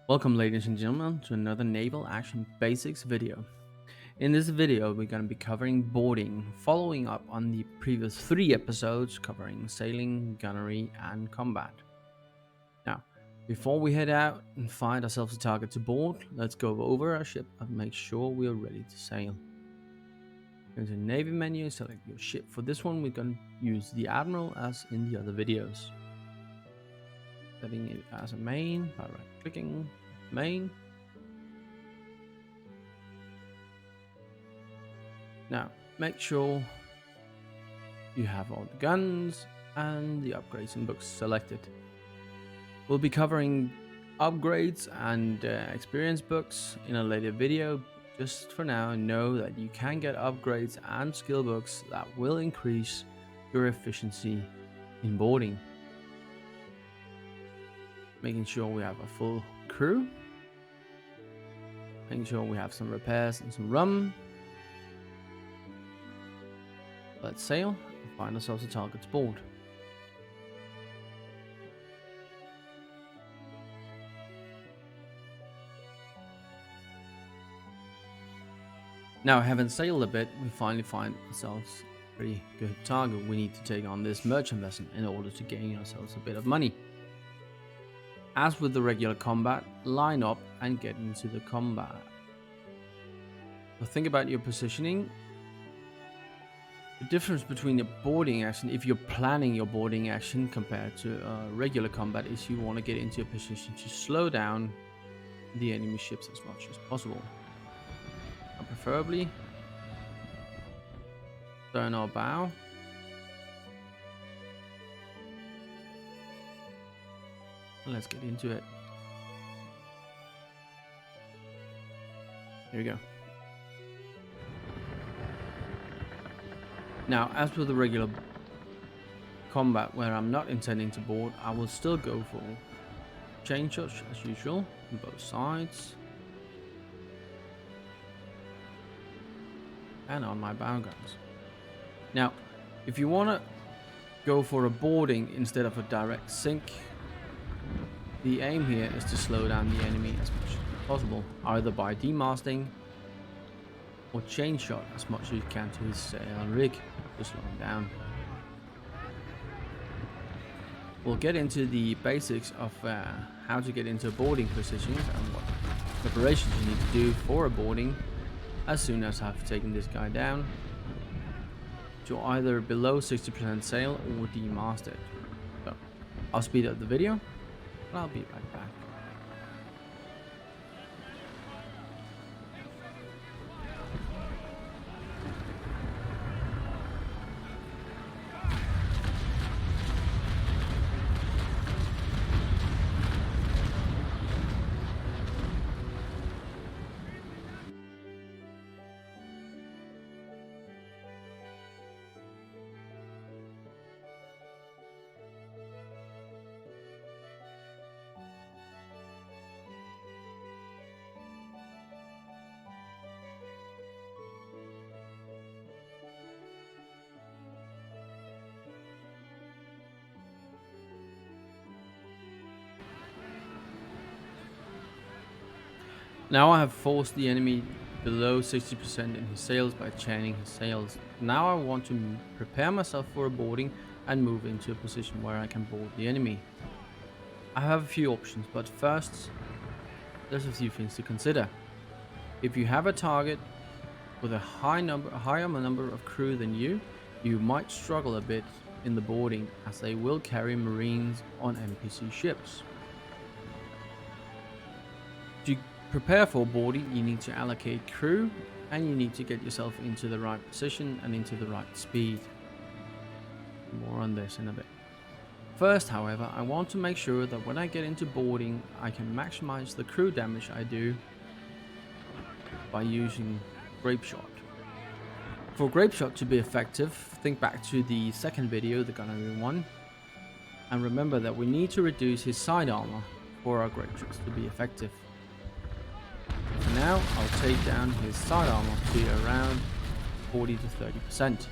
Welcome ladies and gentlemen to another Naval Action Basics video. In this video we're going to be covering boarding, following up on the previous 3 episodes covering sailing, gunnery and combat. Now, before we head out and find ourselves a target to board, let's go over our ship and make sure we are ready to sail. Go to the Navy menu, select your ship. For this one we're going to use the Admiral as in the other videos. Setting it as a main by right clicking main. Now make sure you have all the guns and the upgrades and books selected. We'll be covering upgrades and experience books in a later video. Just for now, know that you can get upgrades and skill books that will increase your efficiency in boarding. Making sure we have a full crew. Making sure we have some repairs and some rum. Let's sail and find ourselves a target to board. Now, having sailed a bit, we finally find ourselves a pretty good target. We need to take on this merchant vessel in order to gain ourselves a bit of money. As with the regular combat, line up and get into the combat. So think about your positioning. The difference between the boarding action, if you're planning your boarding action compared to regular combat, is you want to get into a position to slow down the enemy ships as much as possible. And preferably stern or bow. Let's get into it. Here we go. Now, as with the regular combat where I'm not intending to board, I will still go for chain shots as usual on both sides. And on my bow guns. Now, if you want to go for a boarding instead of a direct sink, the aim here is to slow down the enemy as much as possible, either by demasting or chain shot as much as you can to his sail rig to slow him down. We'll get into the basics of how to get into boarding positions and what preparations you need to do for a boarding as soon as I've taken this guy down to either below 60% sail or demast it. So I'll speed up the video. I'll be right back. Now I have forced the enemy below 60% in his sails by chaining his sails. Now I want to prepare myself for a boarding and move into a position where I can board the enemy. I have a few options, but first there's a few things to consider. If you have a target with a higher number of crew than you might struggle a bit in the boarding as they will carry marines on NPC ships. To prepare for boarding, you need to allocate crew and you need to get yourself into the right position and into the right speed. More on this in a bit. First, however, I want to make sure that when I get into boarding, I can maximize the crew damage I do by using grape shot. For grape shot to be effective, think back to the second video, the gunnery one, and remember that we need to reduce his side armor for our grape shots to be effective. For now, I'll take down his side armor to around 40 to 30%.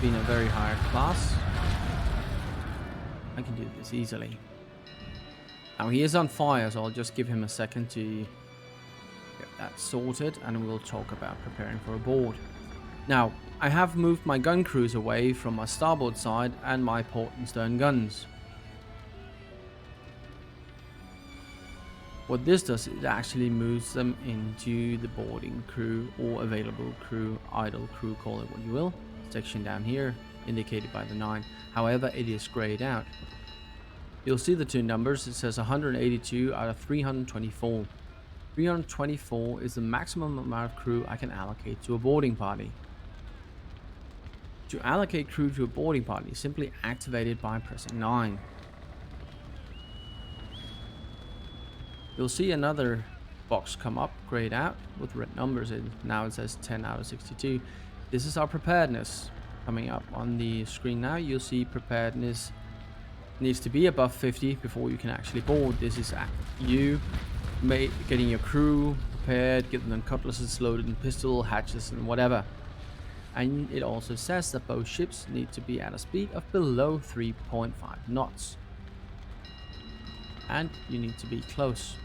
Being a very high class, I can do this easily. Now he is on fire, so I'll just give him a second to get that sorted, and we'll talk about preparing for a board. Now, I have moved my gun crews away from my starboard side and my port and stern guns. What this does, it actually moves them into the boarding crew or available crew, idle crew, call it what you will, section down here, indicated by the 9. However, it is grayed out. You'll see the two numbers. It says 182 out of 324. 324 is the maximum amount of crew I can allocate to a boarding party. To allocate crew to a boarding party, simply activate it by pressing 9. You'll see another box come up, grayed out, with red numbers in. Now it says 10 out of 62. This is our preparedness. Coming up on the screen now, you'll see preparedness needs to be above 50 before you can actually board. This is you getting your crew prepared, getting them cutlasses loaded and pistol, hatches and whatever. And it also says that both ships need to be at a speed of below 3.5 knots. And you need to be close.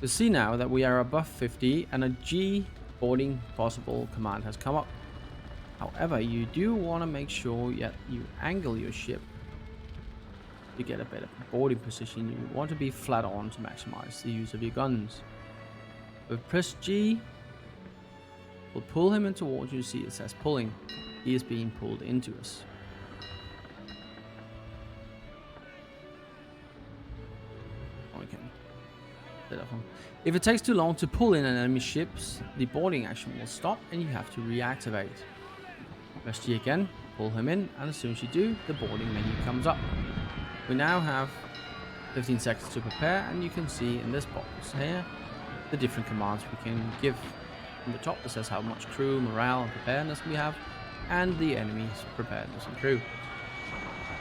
You'll see now that we are above 50 and a G boarding possible command has come up. However, you do want to make sure that you angle your ship to get a better boarding position. You want to be flat on to maximize the use of your guns. With press G, we'll pull him in towards you. See, it says pulling. He is being pulled into us. Okay. If it takes too long to pull in an enemy ship, the boarding action will stop and you have to reactivate. Press G again, pull him in, and as soon as you do, the boarding menu comes up. We now have 15 seconds to prepare, and you can see in this box here the different commands we can give. On the top it says how much crew, morale, and preparedness we have, and the enemy's preparedness and crew.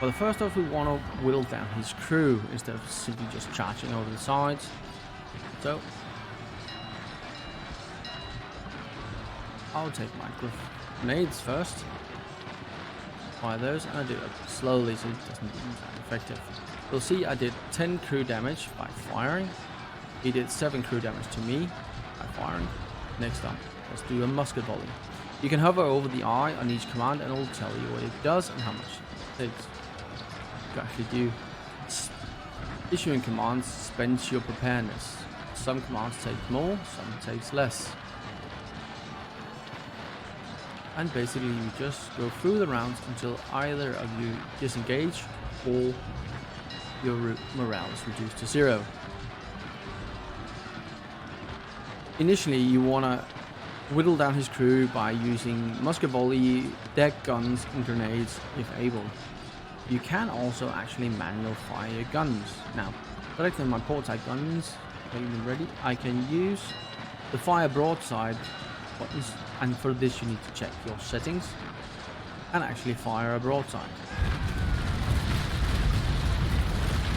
Well, first off, we want to whittle down his crew instead of simply just charging over the sides. So I'll take my grenades first. Fire those, and I do it slowly so it doesn't become that effective. You'll see I did 10 crew damage by firing. He did 7 crew damage to me by firing. Next up, let's do a musket volley. You can hover over the eye on each command and it will tell you what it does and how much it takes. You actually do. Issuing commands spends your preparedness. Some commands take more, some takes less. And basically you just go through the rounds until either of you disengage or your morale is reduced to 0. Initially you want to whittle down his crew by using musket volley, deck guns and grenades if able. You can also actually manual fire your guns. Now, selecting my portside guns, getting them ready, I can use the fire broadside buttons, and for this you need to check your settings and actually fire a broadside.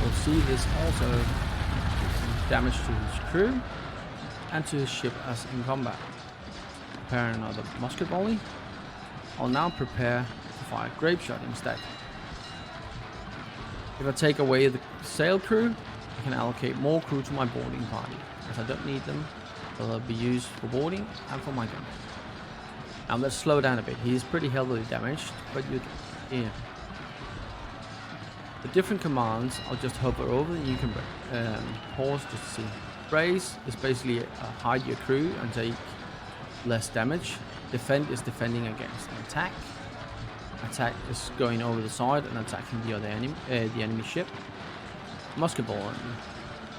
We'll see this also gives some damage to his crew and to his ship as in combat. Prepare another musket volley. I'll now prepare to fire grape shot instead. If I take away the sail crew, I can allocate more crew to my boarding party, as I don't need them, so they'll be used for boarding and for my gun. Now let's slow down a bit. He is pretty heavily damaged, but you can hear. The different commands, I'll just hover over and you can pause just to see. Brace is basically hide your crew and take less damage. Defend is defending against an attack. Attack is going over the side and attacking the other enemy ship. Musket ball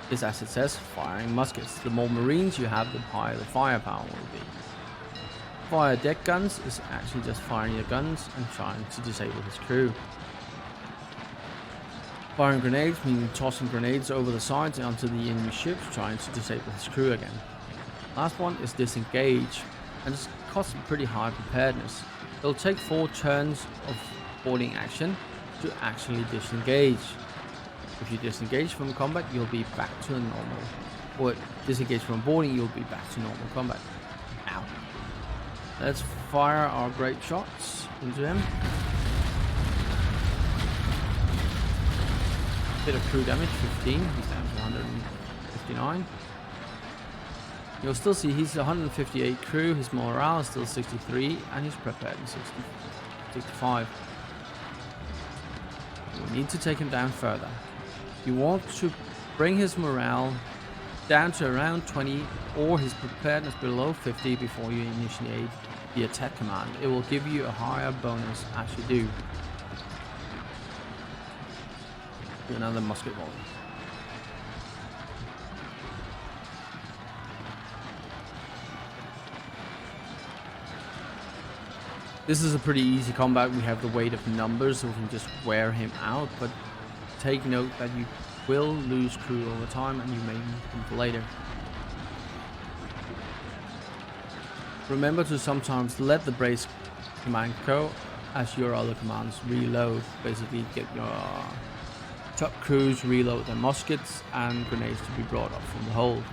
is, as it says, firing muskets. The more marines you have, the higher the firepower will be. Fire deck guns is actually just firing your guns and trying to disable his crew. Firing grenades means tossing grenades over the sides onto the enemy ships, trying to disable his crew again. Last one is disengage, and this costs pretty high preparedness. It'll take 4 turns of boarding action to actually disengage. If you disengage from combat, you'll be back to normal. Or disengage from boarding, you'll be back to normal combat. Ow. Let's fire our grape shots into him. Bit of crew damage, 15. He's down to 59. You'll still see he's 158 crew, his morale is still 63, and his preparedness 65. We need to take him down further. You want to bring his morale down to around 20 or his preparedness below 50 before you initiate the attack command. It will give you a higher bonus as you do. Another musket volley. This is a pretty easy combat. We have the weight of numbers, so we can just wear him out, but take note that you will lose crew over time and you may need them for later. Remember to sometimes let the brace command go as your other commands reload. Basically get your top crews reload their muskets and grenades to be brought up from the hold.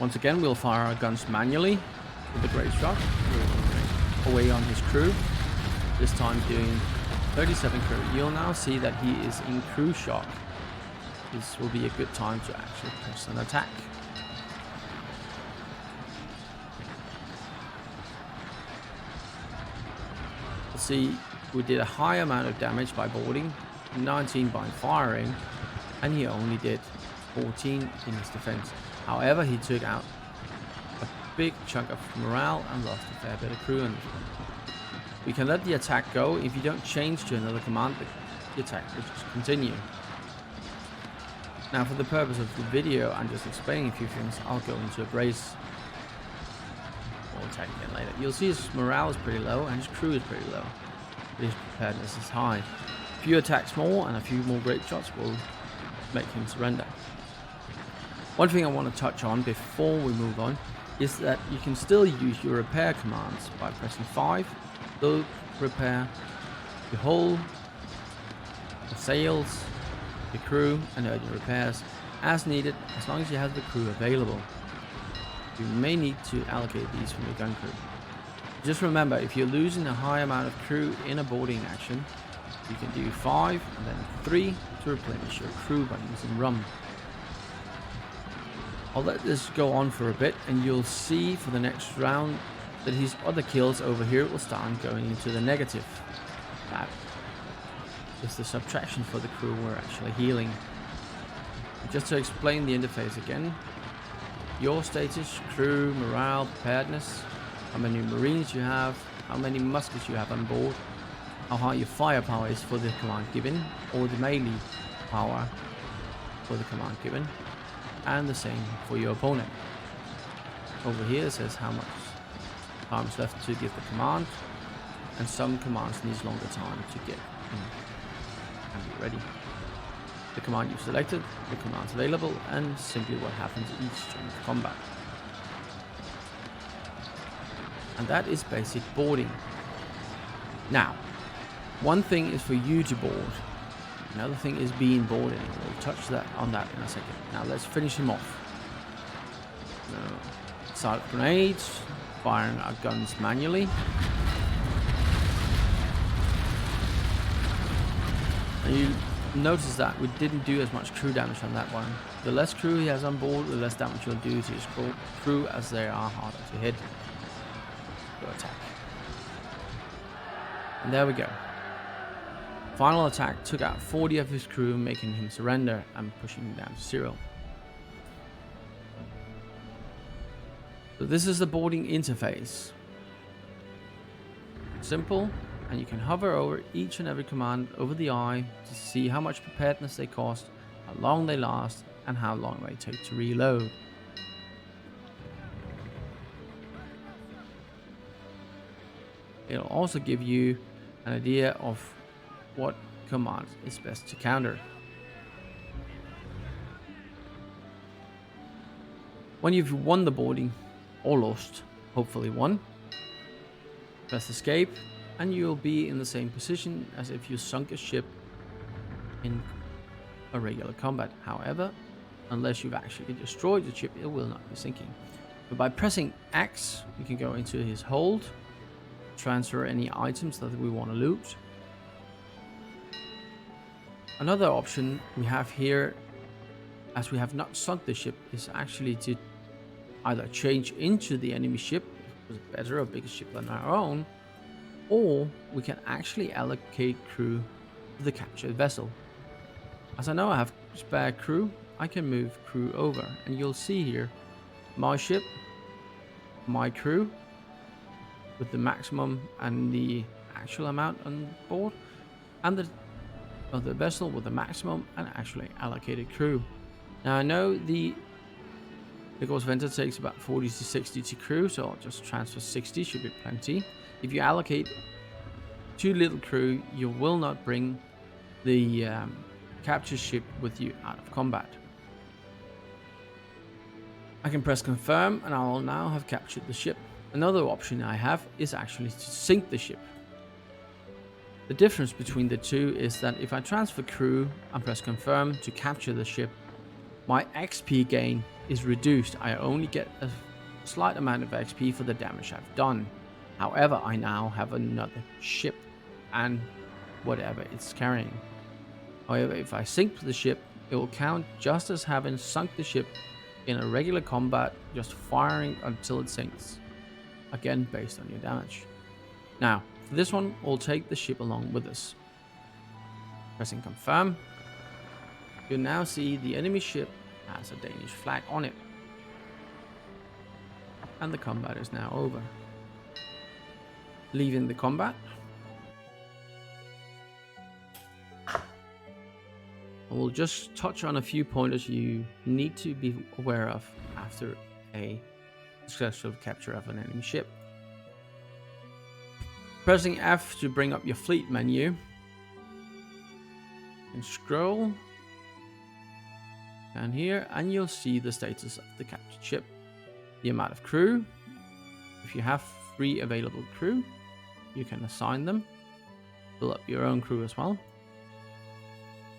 Once again, we'll fire our guns manually with the great shot away on his crew, this time doing 37 crew. You'll now see that he is in crew shock. This will be a good time to actually press an attack. Let's see, we did a high amount of damage by boarding, 19 by firing, and he only did 14 in his defense. However, he took out a big chunk of morale and lost a fair bit of crew in this one. We can let the attack go. If you don't change to another command, the attack will just continue. Now, for the purpose of the video, I'm just explaining a few things. I'll go into a brace. We'll attack again later. You'll see his morale is pretty low and his crew is pretty low. But his preparedness is high. A few attacks more and a few more great shots will make him surrender. One thing I want to touch on before we move on is that you can still use your repair commands by pressing 5. Load, repair, the hull, the sails, the crew, and urgent repairs as needed, as long as you have the crew available. You may need to allocate these from your gun crew. Just remember, if you're losing a high amount of crew in a boarding action, you can do 5 and then 3 to replenish your crew by using rum. I'll let this go on for a bit and you'll see for the next round that his other kills over here will start going into the negative. That is the subtraction for the crew we're actually healing. Just to explain the interface again, your status, crew, morale, preparedness, how many marines you have, how many muskets you have on board, how high your firepower is for the command given, or the melee power for the command given, and the same for your opponent. Over here it says how much time is left to give the command, and some commands need longer time to get in and be ready. The command you've selected, the commands available, and simply what happens each turn of combat. And that is basic boarding. Now, one thing is for you to board. Another thing is being boarded. We'll touch on that in a second. Now let's finish him off. Start grenades, firing our guns manually. And you notice that we didn't do as much crew damage on that one. The less crew he has on board, the less damage you'll do to his crew, as they are harder to hit. Go attack. And there we go. Final attack took out 40 of his crew, making him surrender and pushing him down to 0. So this is the boarding interface. Simple, and you can hover over each and every command over the eye to see how much preparedness they cost, how long they last, and how long they take to reload. It'll also give you an idea of what command is best to counter. When you've won the boarding, or lost, hopefully won, press escape and you'll be in the same position as if you sunk a ship in a regular combat. However, unless you've actually destroyed the ship, it will not be sinking. But by pressing X, you can go into his hold, transfer any items that we want to loot, Another option we have here, as we have not sunk the ship, is actually to either change into the enemy ship, if it's better or bigger ship than our own, or we can actually allocate crew to the captured vessel. As I know I have spare crew, I can move crew over, and you'll see here my ship, my crew, with the maximum and the actual amount on board, and the other vessel with the maximum and actually allocated crew. Now I know the course Venter takes about 40 to 60 to crew, so I'll just transfer 60, should be plenty. If you allocate too little crew, you will not bring the capture ship with you out of combat. I can press confirm and I'll now have captured the ship. Another option I have is actually to sink the ship. The difference between the two is that if I transfer crew and press confirm to capture the ship, my XP gain is reduced. I only get a slight amount of XP for the damage I've done. However, I now have another ship and whatever it's carrying. However, if I sink the ship, it will count just as having sunk the ship in a regular combat, just firing until it sinks. Again, based on your damage. Now, for this one, we'll take the ship along with us. Pressing confirm. You'll now see the enemy ship has a Danish flag on it. And the combat is now over. Leaving the combat. We'll just touch on a few pointers you need to be aware of after a successful capture of an enemy ship. Pressing F to bring up your fleet menu. And scroll down here and you'll see the status of the captured ship. The amount of crew. If you have 3 available crew, you can assign them. Fill up your own crew as well.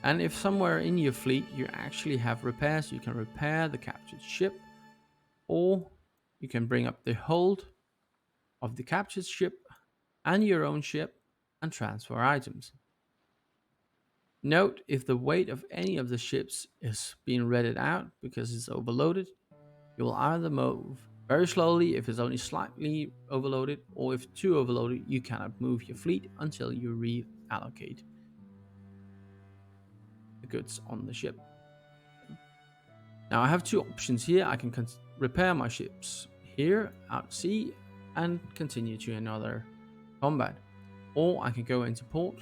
And if somewhere in your fleet you actually have repairs, you can repair the captured ship, or you can bring up the hold of the captured ship and your own ship and transfer items. Note if the weight of any of the ships is being redded out because it's overloaded, you will either move very slowly if it's only slightly overloaded, or if too overloaded, you cannot move your fleet until you reallocate the goods on the ship. Now I have 2 options here. I can repair my ships here out at sea and continue to another combat, or I can go into port,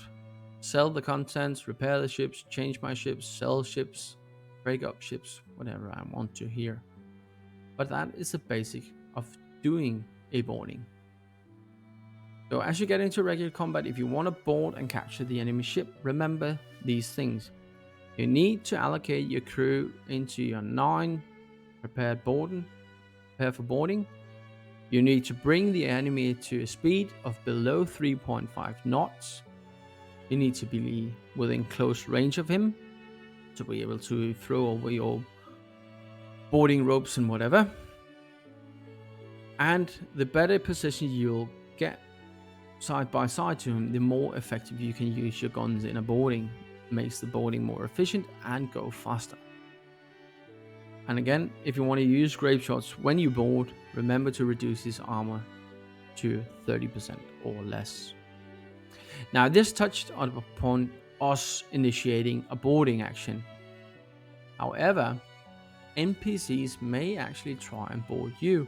sell the contents, repair the ships, change my ships, sell ships, break up ships, whatever I want to here. But that is the basic of doing a boarding. So as you get into regular combat, if you want to board and capture the enemy ship, remember these things. You need to allocate your crew into your 9 prepare for boarding. You need to bring the enemy to a speed of below 3.5 knots. You need to be within close range of him to be able to throw over your boarding ropes and whatever. And the better position you'll get side by side to him, the more effective you can use your guns in a boarding. Makes the boarding more efficient and go faster. And again, if you want to use grape shots when you board, remember to reduce his armor to 30% or less. Now this touched upon us initiating a boarding action. However, NPCs may actually try and board you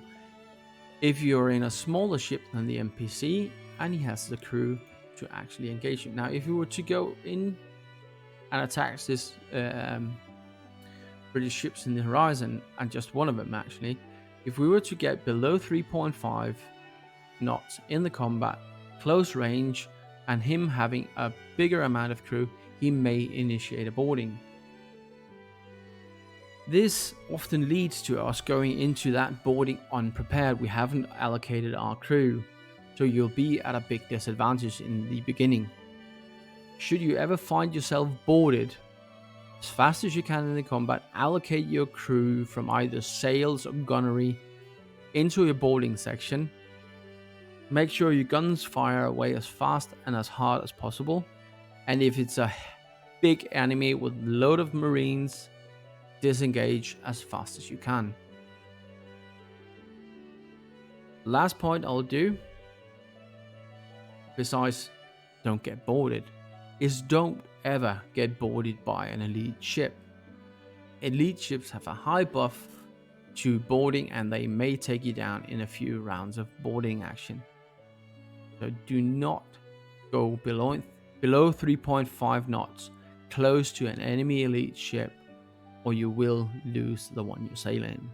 if you're in a smaller ship than the NPC and he has the crew to actually engage you. Now if you were to go in and attacks this British ships in the horizon, and just one of them actually, if we were to get below 3.5 knots in the combat, close range, and him having a bigger amount of crew, he may initiate a boarding. This often leads to us going into that boarding unprepared. We haven't allocated our crew, so you'll be at a big disadvantage in the beginning. Should you ever find yourself boarded, as fast as you can in the combat, allocate your crew from either sails or gunnery into your boarding section. Make sure your guns fire away as fast and as hard as possible. And if it's a big enemy with a load of marines, disengage as fast as you can. Last point I'll do, besides don't get boarded, is don't ever get boarded by an elite ship. Elite ships have a high buff to boarding and they may take you down in a few rounds of boarding action. So do not go below 3.5 knots close to an enemy elite ship, or you will lose the one you're sailing.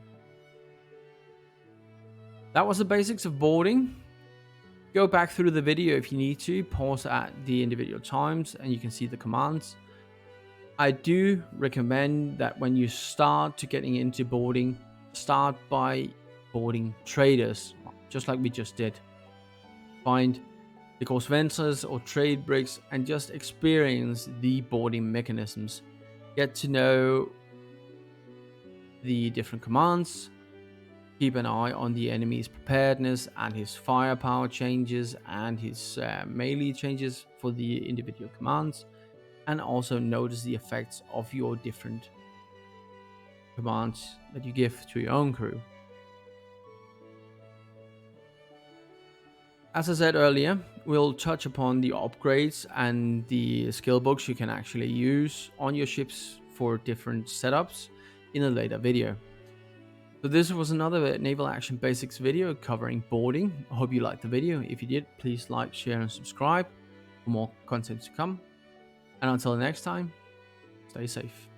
That was the basics of boarding. Go back through the video if you need to, pause at the individual times and you can see the commands. I do recommend that when you start to getting into boarding, start by boarding traders, just like we just did. Find the course ventures or trade bricks and just experience the boarding mechanisms. Get to know the different commands. Keep an eye on the enemy's preparedness and his firepower changes and his melee changes for the individual commands. And also notice the effects of your different commands that you give to your own crew. As I said earlier, we'll touch upon the upgrades and the skill books you can actually use on your ships for different setups in a later video. So this was another Naval Action Basics video covering boarding. I hope you liked the video. If you did, please like, share and subscribe for more content to come. And until next time, stay safe.